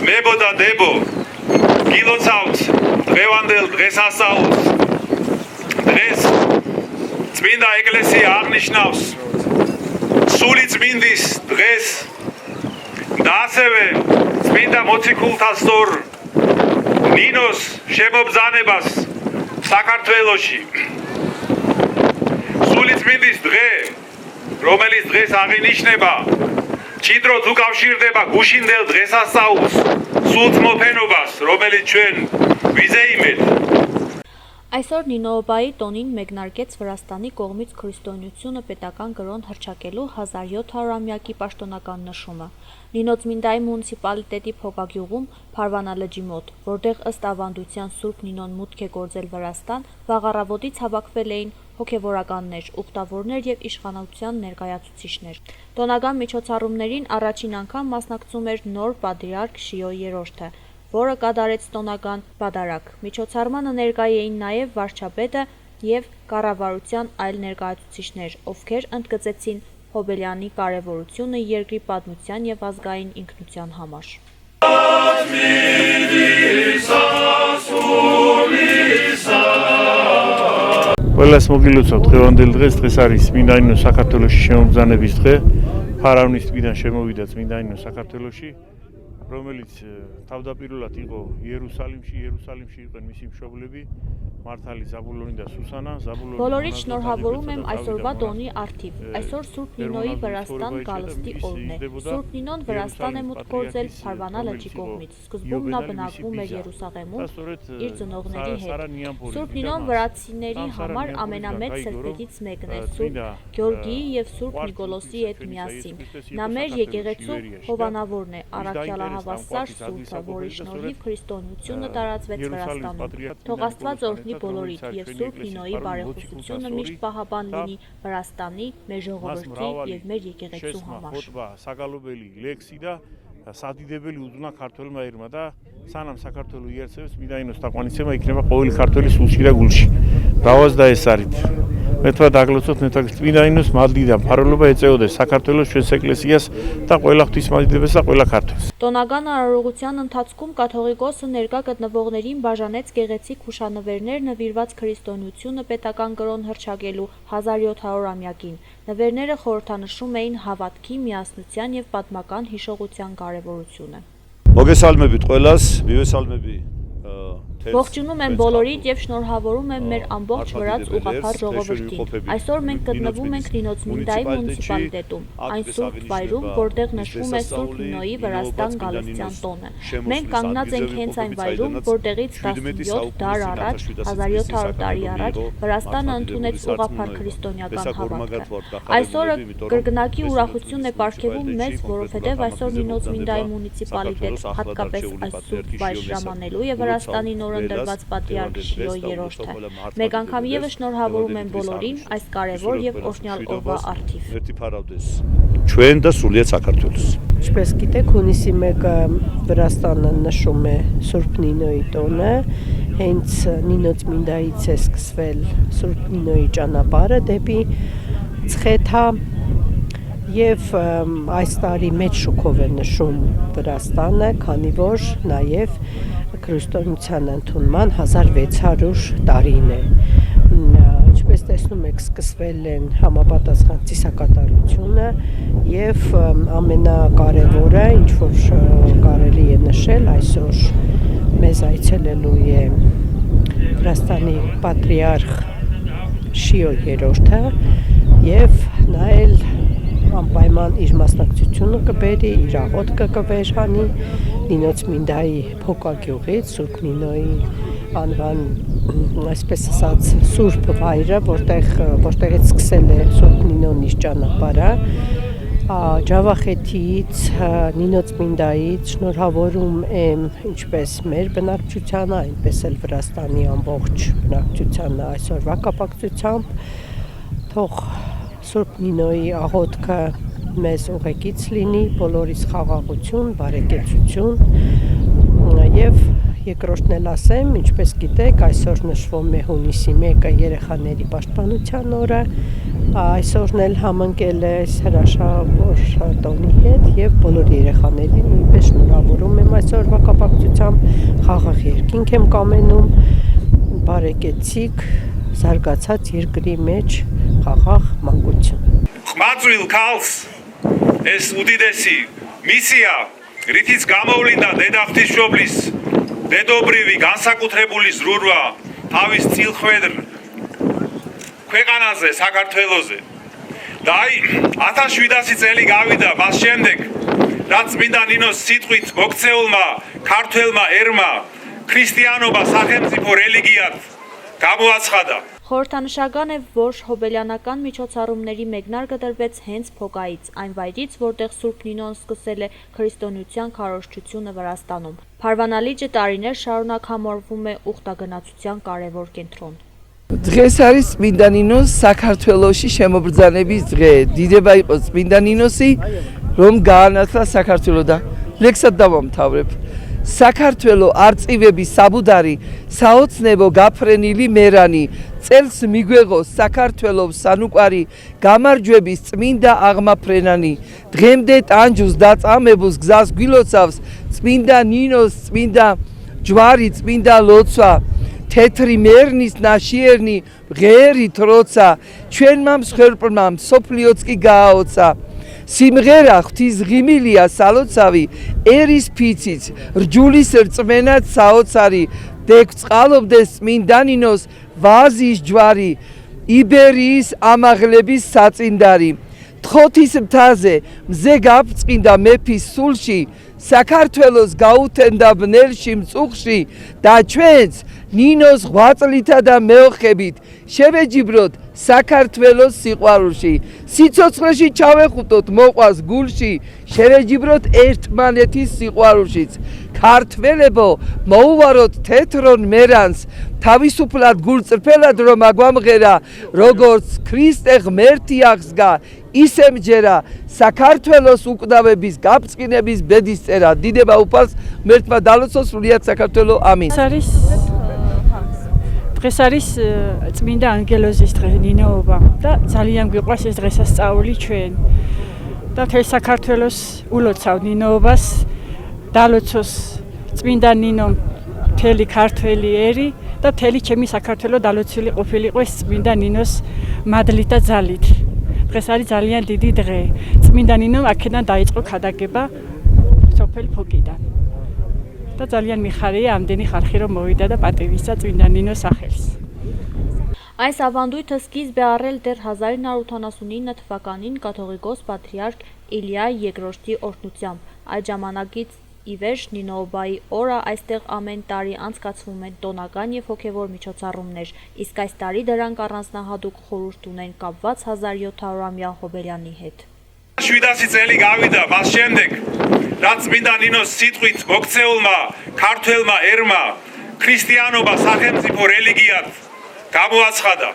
Mebo da debo, gilocauts, drevandel, dresasauts, dres, Წმინდა ეკლესია აღნიშნავს სული წმინდის დღეს და ასევე წმინდა მოციქულთა სწორ ნინოს შემობრძანებას საქართველოში. სული წმინდის დღე, რომელიც დღეს აღინიშნება, ჭიდროდ უკავშირდება გუშინდელ დღესასწაულს, სულთმოფენობას, რომელიც ჩვენ ვიზეიმეთ. Այսօր Նինոբայի տոնին մեկնարկեց Վրաստանի կողմից քրիստոնեությունը պետական կրոն հռչակելու 1700-ամյակի պաշտոնական նշումը։ Նինոծմինդայի մունիցիպալիտետի Փոկագյուղում Փարվանալջի մոտ, որտեղ ըստ ավանդության Սուրբ Նինոն մուտք է գործել Վրաստան, վաղ առավոտից հավաքվել էին հոգևորականներ, ուխտավորներ եւ իշխանության ներկայացուցիչներ։ Տոնական միջոցառումներին առաջին անգամ մասնակցում էր նոր պատրիարք Շիո III, որը կատարեց տոնական պատարագ։ Միջոցառմանը ներկայ էին նաև վարչապետը եւ կառավարության այլ ներկայացուցիչներ, ովքեր ընդգծեցին Հոբելյանի կարևորությունը երկրի պատմության եւ ազգային ինքնության համար։ Ყველას მოგილოცავთ დღევანდელ დღეს, დღეს არის წმინდა ნინოს საქართველოში შემობრძანების დღე. ფარავნის ტბიდან შემოვიდა წმინდა ნინო საქართველოში, რომელიც თავდაპირველად იყო იერუსალიმში იყვნენ მისი მშობლები, მართალი ზაბულონი და სუსანა. Բոլորից շնորհավորում եմ այսօրվա տոնի արդիվ։ Այսօր Սուրբ Նինոյի Վրաստան գալստի օրն է։ Սուրբ Նինոն Վրաստան է մուտք գործել Փարվանալջի կողմից։ Սկզբում նա բնակվում էր Երուսաղեմում իր ծնողների հետ։ Սուրբ Նինոն վրացիների համար ամենամեծ սրբերից մեկն է, Սուրբ Գյորգիի եւ Սուրբ Նիկոլոսի հետ միասին։ Նա մեր եկեղեցու հովանավորն է, առաքյալահավասար սուրբը, որի շնորհիվ քրիստոնեությունը տարածվեց Վրաստանում։ Թող Աստված օրհնի բոլորիդ եւ Սուրբ Նինոյի բարեխոսությունը միշտ պահապան լինի Վրաստանի, մեր ժողովրդի եւ մեր եկեղեցու համար։ Սակալոբելի լեքսի դա սադիդებელი ուզունա քարտոլმა ერმა და სანამ საქართველო იერთებს წმინდა ნინოს თაყვანისცემა იქნება ყოველი ქართველის სულში და გულში. Რავას და ეს არის. მე თქვა დაგლოცოთ ნეტა წმინდა ნინოს მადლი და მფარველობა ეწეოდეს საქართველოს ჩვენს ეკლესიას და ყველა ღვთისმადიდებას და ყველა ქართველს. Տոնական արարողության ընթացքում կաթողիկոսը ներկա գտնվողներին բաժանեց գեղեցիկ հուշանվերներ նվիրված քրիստոնեությունը պետական կրոն հռչակելու 1700-ամյակին։ Նվերները խորհրդանշում էին հավատքի, միասնության եւ պատմական հիշողության կարեւորությունը։ Մոգեսալմեբիտ ყველას, միվեսալմեբի Ողջունում եմ բոլորիդ եւ շնորհավորում եմ մեր ամբողջ վրաց ուղղափառ ժողովրդին։ Այսօր մենք գտնվում ենք Նինոծմինդայի մունիցիպալիտետում, այն սուրբ վայրում, որտեղ նշվում է Սուրբ Նինոյի Վրաստան գալստյան տոնը։ Մենք կանգնած ենք հենց այն վայրում, որտեղից 17 դար առաջ, 1700 տարի առաջ Վրաստանը ընդունեց ուղղափառ քրիստոնեական հավատքը։ Այսօրը կրկնակի ուրախություն է պարգևում մեզ, որովհետեւ այսօր Նինոծմինդայի մունիցիպալիտետ հատկապես այս սուրբ վայր ժամանելու եւ Վրաստանի նորընտրված պատրիարք Շիո III-ը։ Մեկ անգամ եւս շնորհավորում եմ բոլորին այս կարևոր եւ օրհնյալ օրվա արդիվ։ Ჩვენ და սուրլիет საქართველოს։ Ինչպես գիտեք, հունիսի 1-ը Վրաստանը նշում է Սուրբ Նինոյի տոնը, հենց Նինոծմինդայից է սկսվել Սուրբ Նինոյի ճանապարհը դեպի Ցխեթա եւ այս տարի մեծ շուկով է նշում Վրաստանը, քանի որ նաեւ քրիստոնեության ընդունման 1600 տարին է։ Ինչպես տեսնում եք, սկսվել են համապատասխան ծիսակատարությունը եւ ամենակարևորը, ինչ որ կարելի է նշել, այսօր մեզ այցելելու է Վրաստանի պատրիարք Շիո III-ը եւ նա էլ անպայման իր մասնակցությունը կբերի, իր աղոթքը կվերջանի Նինոծմինդայի Փոկագյուղից, Սուրբ Նինոյի անվան, այսպես ասած, սուրբ վայրը, որտեղից սկսել է Սուրբ Նինոն իր ճանապարհը, Ջավախեթիից, Նինոծմինդայից շնորհավորում եմ ինչպես մեր բնակչությանը, այնպես էլ Վրաստանի ամբողջ բնակչությանը այսօրվա կապակցությամբ, թող Սուրբ Նինոյի աղոթքը մեզ ուղեկից լինի, բոլորիս խաղաղություն, բարեկեցություն եւ երկրորդն էլ ասեմ, ինչպես գիտեք, այսօր նշվում է հունիսի 1-ը երեխաների պաշտպանության օրը, այսօրն էլ համընկել է հրաշավոր տոնի հետ եւ բոլոր երեխաներին նույնպես շնորհավորում եմ այսօրվա ցույցամ, խաղաղ երկինք եմ կամենում, բարեկեցիկ, զարգացած երկրի մեջ խաղաղ մանկություն։ Խմածույլ քալս ეს უდიდესი მისია, რითიც გამოვლინდა დედაღვთისმშობლის დედობრივი განსაკუთრებული ზრუნვა თავის წილხვედრ ქვეყანაზე, საქართველოზე. და აი 1700 წელი გავიდა მას შემდეგ, რაც წმინდა ნინოს სიტყვით მოქცეულმა ქართველმა ერმა ქრისტიანობა სახელმწიფო რელიგიად გამოაცხადა. Խորհրդանշական է, որ հոբելյանական միջոցառումների մեկնարկը դրվեց հենց Փոկայից, այն վայրից, որտեղ Սուրբ Նինոն սկսել է քրիստոնեության քարոզչությունը Վրաստանում։ Փարվանալիճը տարիներ շարունակ համարվում է ուխտագնացության կարևոր կենտրոն։ Დღეს არის წმინდა ნინოს საქართველოში შემობრძანების დღე. დიდება იყოს წმინდა ნინოსი, რომ გაანათლა საქართველო და ლექსად დავამთავრებ. საქართველო არწივების საბუდარი, საოცნებო გაფრენილი მერანი, წელს მიგვეღოს საქართველოს სანუკვარი, გამარჯვების წმინდა აღმაფრენანი. დღემდე ტანჯუს დაწამებულს გზას გვილოცავს, წმინდა ნინოს წმინდა ჯვარი, წმინდა ლოცვა. თეთრი მერნის ნაშიერნი ღერით როცა ჩვენმა მსხვერპლმა მსოფლიოც კი გააოცა. სიმღერა ღვთის ღიმილია სალოცავი, ერის ფიციც, რჯულის რწმენად საოცარი, დეგწყალობდეს წმინდა ნინოს ვაზის ჯვარი, იბერიის ამაღლების საწინდარი. თხოთის მთაზე მზე გაფწყინდა მეფის სულში, საქართველოს გაუთენდა ბნელში მწუხში და ჩვენც ნინოს ღვაწლითა და მეოხებით შევეჯიბროთ საქართველოს სიყვარულში. სიცოცხლეში ჩავეხუტოთ მოყვას გულში, შევეჯიბროთ ერთმანეთის სიყვარულშიც. ქართველებო, მოუვაროთ თეთრონ მერანს, თავისუფლად გულწრფელად რომ აგვამღერა, როგორც ქრისტე ღმერთი აღსგა, ისე მჯერა საქართველოს უკვდავების გაბწყინების ბედისწერა. დიდება უფალს ღმერთმა დალოცოს სრულიად საქართველო. ამინ. დღეს არის წმინდა ანგელოზის დღე, ნინოობა და ძალიან გვიყვარს ეს დღესასწაული ჩვენ. და მთელ საქართველოს ულოცავ ნინოობას, დალოცოს წმინდა ნინომ მთელი ქართველი ერი და მთელი ჩემი საქართველო დალოცილი ყოფილიყო ეს წმინდა ნინოს მადლით და ძალით. დღეს არის ძალიან დიდი დღე. წმინდა ნინომ აქედან დაიწყო ქადაგება სოფელ ფოკიდან. და ძალიან მიხარია ამდენი ხალხი რომ მოვიდა და პატივისცა წმინდა ნინოს სახელს. Այս ավանդույթը սկիզբ է առել դեռ 1989 թվականին կաթողիկոս պատրիարք Իլիա II-ի օրհնությամբ։ Այդ ժամանակից ի վեր Նինոոբայի օրը այստեղ ամեն տարի անցկացվում են տոնական եւ հոգեվոր միջոցառումներ, իսկ այս տարի դրանք առանձնահատուկ խորհուրդ ունեն կապված 1700-ամյա Հոբելյանի հետ։ 700 წელი გავიდა მას შემდეგ, რაც წმინდა ნინოს სიტყვით მოქცეულმა ქართველმა ერმა ქრისტიანობა სახელმწიფო რელიგიად გამოაცხადა.